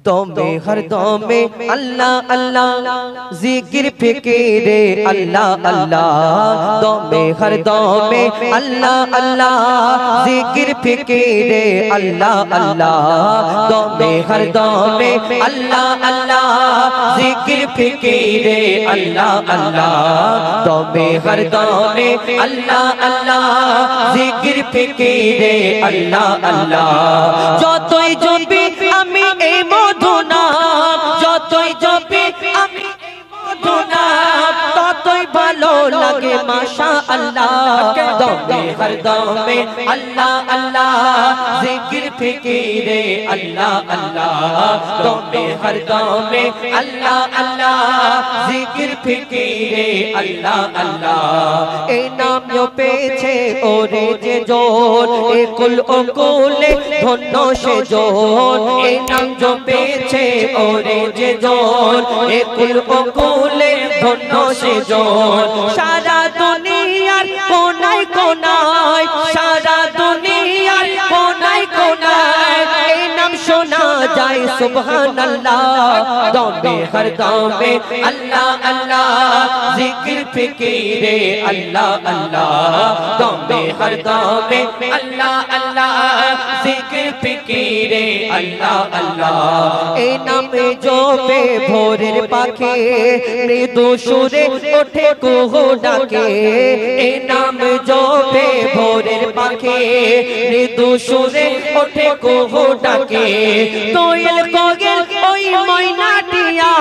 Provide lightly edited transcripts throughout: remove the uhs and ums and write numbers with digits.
दमे हर दमे अल्लाह अल्लाह जिक्र फिक्रे अल्लाह अल्लाह दमे हर दमे अल्लाह अल्लाह जिक्र फिक्रे अल्लाह अल्लाह दमे हर दमे अल्लाह अल्लाह जिक्र फिक्रे अल्लाह अल्लाह दमे हर दमे अल्लाह अल्लाह जिक्र फिक्रे अल्लाह अल्लाह যতই জপি আমি এই মধু নাম যতই জপি আমি এই মধু নাম ততই ভালো লাগে মাশাআল্লাহ দমে হর দমে আল্লাহ আল্লাহ জিকির ফিকিরে আল্লাহ আল্লাহ দমে হর দমে আল্লাহ আল্লাহ জিকির ফিকিরে আল্লাহ আল্লাহ এই নাম পেয়েছে ওরে যে জন একুল অকুলে ধন্য সে জন এই নাম পেয়েছে ওরে যে জন একুল অকুলে ধন্য সে জন সারা দুনিয়ার কোনায় কোনায় সারা দুনিয়ার কোনায় কোনায় এই নাম শোনা যায় সুবহানাল্লাহ দমে হর দমে আল্লাহ আল্লাহ জিকির ফিকিরে আল্লাহ আল্লাহ দমে হর দমে আল্লাহ আল্লাহ জিকির ফিকিরে আল্লাহ আল্লাহ এই নামে জপে ভোরের পাখি মৃদু সুরে ওঠে কুহু ডাকে এই নাম জপে ভোরের পাখি মৃদু সুরে ওঠে কুহু ডাকে কোয়েল কোয়েল ওই ময়নাটিয়া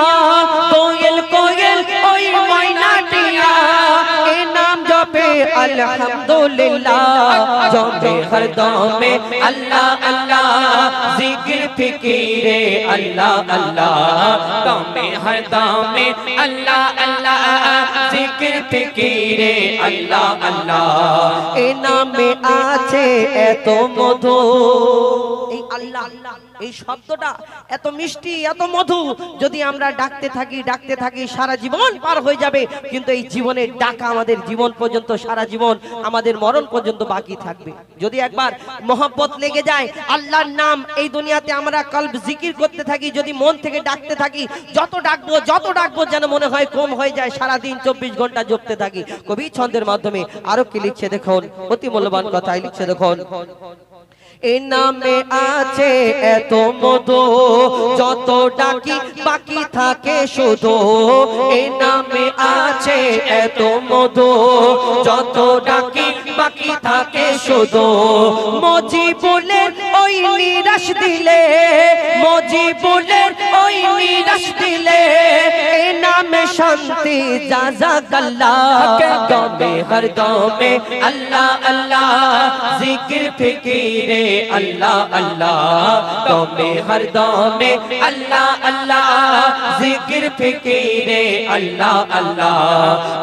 কোয়েল কোয়েল ওই ময়নাটিয়া এই নাম জপে আলহামদুলিল্লাহ জপে হর দমে আল্লাহ আল্লাহ জিকির ফিকিরে আল্লাহ আল্লাহ দমে হর দমে আল্লাহ আল্লাহ জিকির ফিকিরে আল্লাহ আল্লাহ এই নামে আছে এত মধু এই আল্লাহ এই শব্দটা এত মিষ্টি এত মধু যদি আমরা ডাকতে থাকি সারা জীবন পার হয়ে যাবে কিন্তু এই জীবনের ডাকা আমাদের জীবন পর্যন্ত সারা জীবন আমাদের মরণ পর্যন্ত বাকি থাকবে যদি একবার মহব্বত লেগে যায় আল্লাহর নাম এই দুনিয়াতে আমরা কলব জিকির করতে থাকি যদি মন থেকে ডাকতে থাকি যত ডাকবো যেন মনে হয় কম হয়ে যায় সারা দিন 24 ঘন্টা জপতে থাকি কবি ছন্দের মাধ্যমে আরো কি লিখছে দেখুন অতি মূল্যবান কথাই লিখছে দেখুন এই নামে আছে এত মধু যত ডাকি বাকি থাকে শুধু এই নামে আছে এত মধু যত ডাকি বাকি থাকে শুধু মজিবুলের ওই নিরাশ দিলে মজিবুলের ওই নিরাশ দিলে এই নামে শান্তি জাযাকাল্লাহ দমে হর দমে আল্লাহ আল্লাহ জিকির ফিকিরে अल्लाह अल्लाह दमे हर दमे अल्लाह अल्लाह जिकिर फिकिरे अल्लाह अल्लाह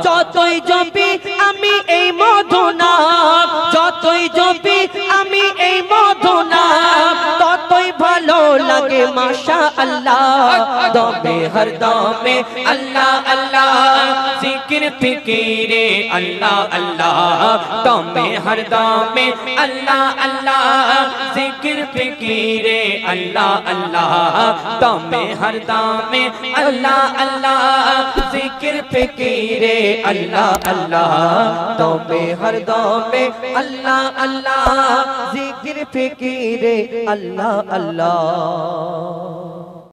যতই জপি আমি এই মধু নাম যতই জপি আমি এই মধু নাম ততই ভালো লাগে মাশাআল্লাহ দমে হর দমে আল্লাহ আল্লাহ জিকির ফিকিরে আল্লাহ আল্লাহ দমে হর দমে আল্লাহ আল্লাহ जिक्र फिकीरे अल्लाह अल्लाह दमे हर दमे अल्लाह अल्लाह जिक्र फिकीरे अल्लाह अल्लाह दमे हर दमे अल्लाह अल्लाह जिक्र फिकीरे अल्लाह अल्लाह